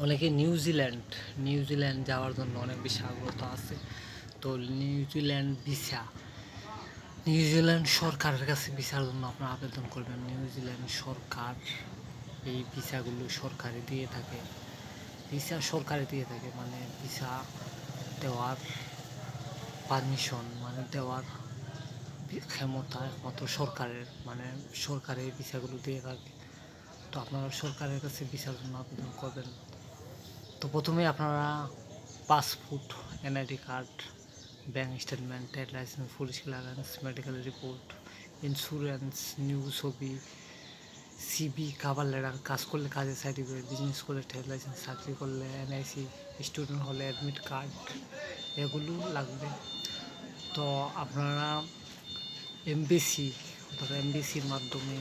অনেকে নিউজিল্যান্ড যাওয়ার জন্য অনেক বেশি আগ্রহ আছে। তো নিউজিল্যান্ড সরকারের কাছে ভিসার জন্য আপনারা আবেদন করবেন। নিউজিল্যান্ড সরকার এই ভিসাগুলো সরকারে দিয়ে থাকে মানে ভিসা দেওয়ার পারমিশন মানে দেওয়ার ক্ষমতা একমাত্র সরকারের, মানে সরকারের ভিসাগুলো দিয়ে থাকে। তো আপনারা সরকারের কাছে ভিসার জন্য আবেদন করবেন। তো প্রথমে আপনারা passport, NID card, bank statement, trade licence, police clearance, medical report, insurance, new ছবি, সিবি, কাভার লেটার, কাজ করলে কাজের সার্টিফিকেট, বিজনেস করলে ট্রেড লাইসেন্স, চাকরি করলে এনআইসি, স্টুডেন্ট হলে অ্যাডমিট কার্ড, এগুলো লাগবে। তো আপনারা এমবিসির মাধ্যমে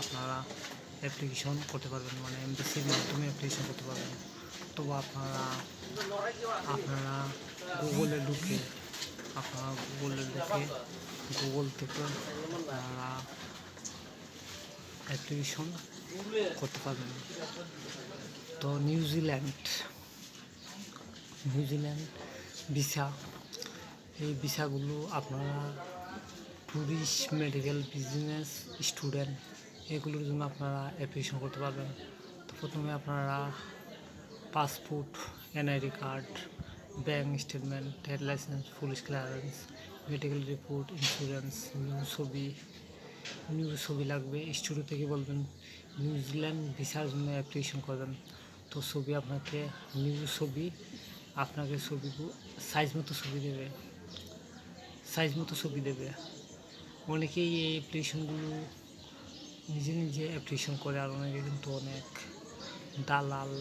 আপনারা অ্যাপ্লিকেশন করতে পারবেন, মানে এমবিসির মাধ্যমে অ্যাপ্লিকেশন করতে পারবেন। তো আপনারা গুগলে ঢুকে গুগল থেকে আপনারা অ্যাপ্লিকেশন করতে পারবেন। তো নিউজিল্যান্ড ভিসা, এই ভিসাগুলো আপনারা ট্যুরিস্ট, মেডিকেল, বিজনেস, স্টুডেন্ট এগুলোর জন্য আপনারা অ্যাপ্লিকেশন করতে পারবেন। তো প্রথমে আপনারা passport, NID card, bank statement, trade licence, police clearance, medical report, insurance, new ছবি লাগবে। স্টুডিও থেকে বলবেন নিউজিল্যান্ড ভিসার জন্য অ্যাপ্লিকেশন করবেন। তো ছবি আপনাকে সাইজ মতো ছবি দেবে। অনেকেই এই অ্যাপ্লিকেশনগুলো নিজে অ্যাপ্লিকেশন করে, আর অনেকে কিন্তু অনেক দালাল,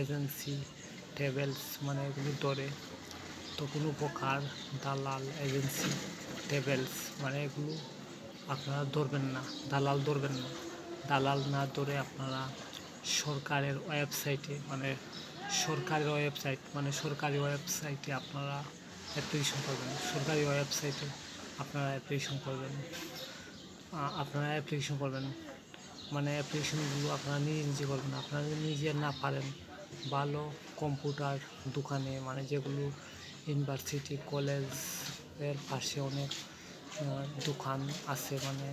এজেন্সি, ট্রাভেলস মানে এগুলো ধরে। তো কোনো প্রকার দালাল, এজেন্সি, ট্রাভেলস মানে এগুলো আপনারা ধরবেন না, দালাল না ধরে আপনারা সরকারি ওয়েবসাইটে আপনারা অ্যাপ্লিকেশন করবেন। মানে অ্যাপ্লিকেশনগুলো আপনারা নিজে করবেন। আপনারা নিজে না পারেন, ভালো কম্পিউটার দোকানে, মানে যেগুলো ইউনিভার্সিটি, কলেজের পাশে অনেক দোকান আছে, মানে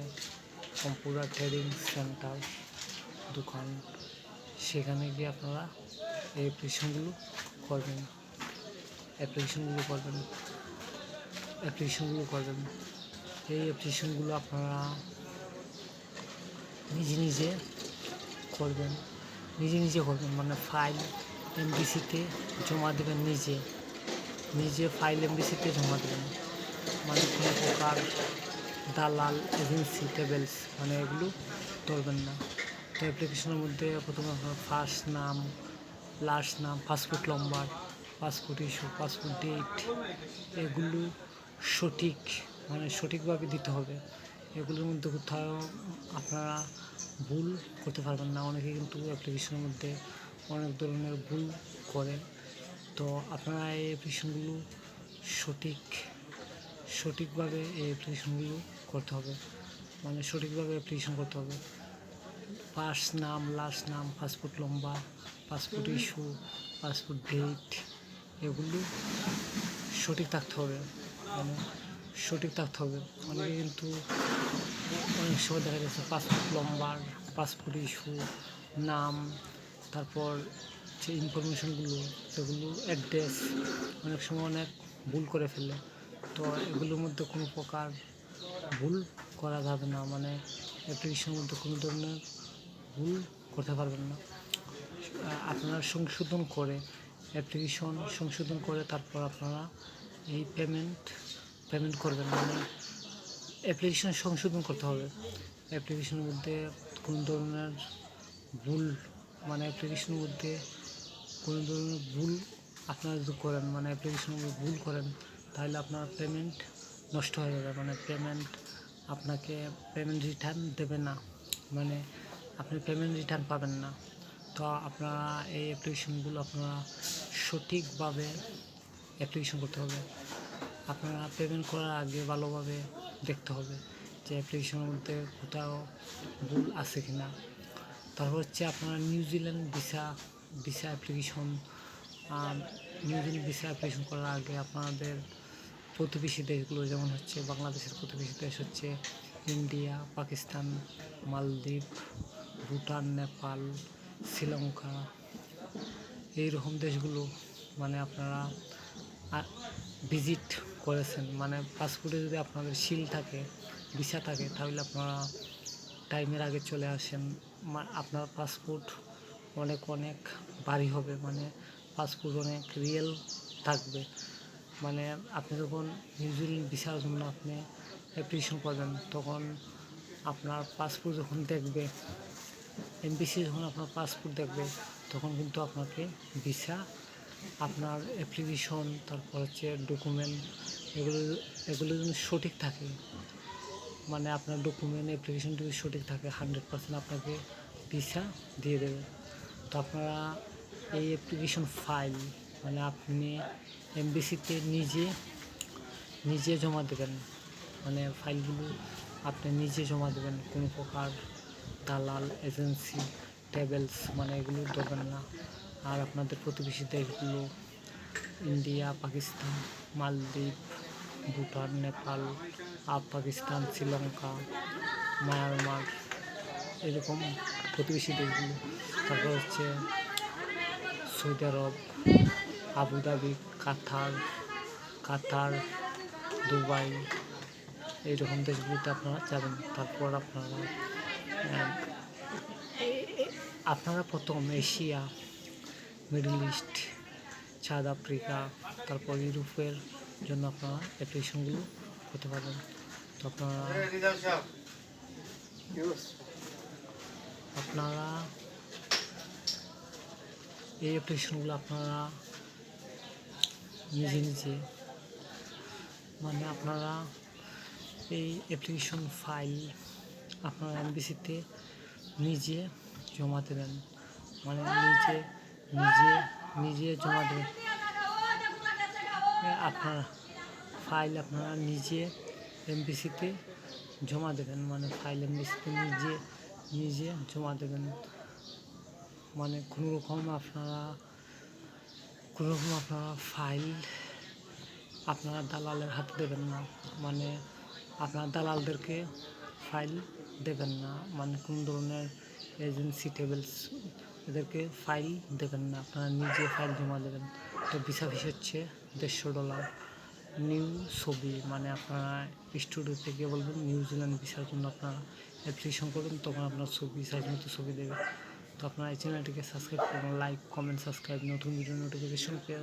কম্পিউটার ট্রেনিং সেন্টার দোকান, সেখানে গিয়ে আপনারা এই অ্যাপ্লিকেশনগুলো করবেন। এই অ্যাপ্লিকেশনগুলো আপনারা নিজে করবেন, মানে ফাইল এমবিসিতে জমা দেবেন, নিজে ফাইল এমবিসিতে জমা দেবেন। মানে কোনো প্রকার দালাল, এজেন্সি, ট্রাভেলস মানে এগুলো ধরবেন না। তো অ্যাপ্লিকেশনের মধ্যে প্রথমে আপনার ফার্স্ট নাম, লাস্ট নাম, পাসপোর্ট নম্বর, পাসপোর্ট ইস্যু, পাসপোর্ট ডেট এগুলো সঠিকভাবে দিতে হবে। এগুলোর মধ্যে কোথাও আপনারা ভুল করতে পারবেন না। অনেকে কিন্তু অ্যাপ্লিকেশনের মধ্যে অনেক ধরনের ভুল করে। তো আপনারা এই অ্যাপ্লিকেশনগুলো সঠিকভাবে করতে হবে, মানে সঠিকভাবে অ্যাপ্লিকেশন করতে হবে। ফার্স্ট নাম, লাস্ট নাম, পাসপোর্ট নম্বর, পাসপোর্ট ইস্যু, পাসপোর্ট ডেট এগুলো সঠিক থাকতে হবে। অনেকে কিন্তু অনেক সময় দেখা যাচ্ছে পাসপোর্ট নম্বর, পাসপোর্ট ইস্যু, নাম, তারপর যে ইনফরমেশনগুলো সেগুলো অ্যাড্রেস অনেক সময় অনেক ভুল করে ফেলে। তো এগুলোর মধ্যে কোনো প্রকার ভুল করা যাবে না, মানে অ্যাপ্লিকেশনের মধ্যে কোনো ধরনের ভুল করতে পারবেন না। আপনারা সংশোধন করে তারপর আপনারা এই পেমেন্ট করবেন। মানে অ্যাপ্লিকেশন সংশোধন করতে হবে। অ্যাপ্লিকেশনের মধ্যে কোনো ধরনের ভুল মানে অ্যাপ্লিকেশনের মধ্যে কোনো ধরনের ভুল আপনারা যদি করেন, মানে অ্যাপ্লিকেশনের মধ্যে ভুল করেন, তাহলে আপনার পেমেন্ট নষ্ট হয়ে যাবে। মানে আপনাকে পেমেন্ট রিটার্ন দেবে না, মানে আপনি পেমেন্ট রিটার্ন পাবেন না। তো আপনারা এই অ্যাপ্লিকেশনগুলো আপনারা সঠিকভাবে অ্যাপ্লিকেশন করতে হবে। আপনারা পেমেন্ট করার আগে ভালোভাবে দেখতে হবে যে অ্যাপ্লিকেশনের মধ্যে কোথাও ভুল আছে কি না। তারপর হচ্ছে আপনারা New Zealand visa visa application New Zealand visa application করার আগে আপনাদের প্রতিবেশী দেশগুলো যেমন হচ্ছে বাংলাদেশের প্রতিবেশী দেশ হচ্ছে ইন্ডিয়া, পাকিস্তান, মালদ্বীপ, ভুটান, নেপাল, শ্রীলঙ্কা, এইরকম দেশগুলো মানে আপনারা ভিজিট করেছেন, মানে পাসপোর্টে যদি আপনাদের সিল থাকে, ভিসা থাকে, তাহলে আপনারা টাইমের আগে চলে আসেন। আপনার পাসপোর্ট অনেক অনেক ভারী হবে, মানে পাসপোর্ট অনেক রিয়েল থাকবে। মানে আপনি যখন নিউজিল্যান্ড ভিসার জন্য আপনি অ্যাপ্লিকেশন করবেন, তখন আপনার পাসপোর্ট যখন দেখবে, এমবিসি যখন আপনার পাসপোর্ট দেখবে, তখন কিন্তু আপনাকে ভিসা, আপনার অ্যাপ্লিকেশন, তারপর হচ্ছে ডকুমেন্ট, এগুলো এগুলো যদি সঠিক থাকে, মানে আপনার ডকুমেন্ট অ্যাপ্লিকেশন যদি সঠিক থাকে 100% আপনাকে ভিসা দিয়ে দেবে। তো আপনারা এই অ্যাপ্লিকেশন ফাইল মানে আপনি এমবিসিতে নিজে জমা দেবেন, মানে ফাইলগুলো আপনি নিজে জমা দেবেন, কোনো প্রকার দালাল, এজেন্সি, ট্রাভেলস মানে এগুলো দেবেন না। আর আপনাদের প্রতিবেশী দেশগুলো ইন্ডিয়া, পাকিস্তান, মালদ্বীপ, ভুটান, নেপাল, পাকিস্তান, শ্রীলঙ্কা, মায়ানমার, এরকম প্রতিবেশী দেশগুলো, তারপর হচ্ছে সৌদি আরব, আবুধাবি, কাতার, দুবাই, এইরকম দেশগুলোতে আপনারা যাবেন। তারপর আপনারা প্রথম Asia, middle east, south Africa, তারপর ইউরোপের জন্য আপনারা অ্যাপ্লিকেশনগুলো করতে পারবেন। তো আপনারা এই অ্যাপ্লিকেশনগুলো আপনারা নিজে মানে আপনারা এই অ্যাপ্লিকেশন ফাইল আপনারা এমবিসিতে নিজে জমা দেবেন, মানে নিজে জমা দেবেন। আপনার ফাইল আপনারা নিজে এমবিসিতে জমা দেবেন, মানে ফাইল এমবিসিতে নিজে জমা দেবেন। মানে কোনোরকম আপনারা ফাইল আপনারা দালালের হাতে দেবেন না, মানে আপনারা দালালদেরকে ফাইল দেবেন না, মানে কোনো ধরনের এজেন্সি, ট্রাভেলস এদেরকে ফাইল দেবেন না, আপনারা নিজে ফাইল জমা দেবেন। তো ভিসা ফিস হচ্ছে $150। নিউ ছবি মানে আপনারা স্টুডিওতে গিয়ে বলবেন নিউজিল্যান্ড ভিসার জন্য আপনারা অ্যাপ্লিকেশন করবেন, তখন আপনার ছবি সাইজ মতো ছবি দেবে। তো আপনারা এই চ্যানেলটিকে সাবস্ক্রাইব করুন, লাইক, কমেন্ট, সাবস্ক্রাইব, নতুন ভিডিও নোটিফিকেশন পেয়ে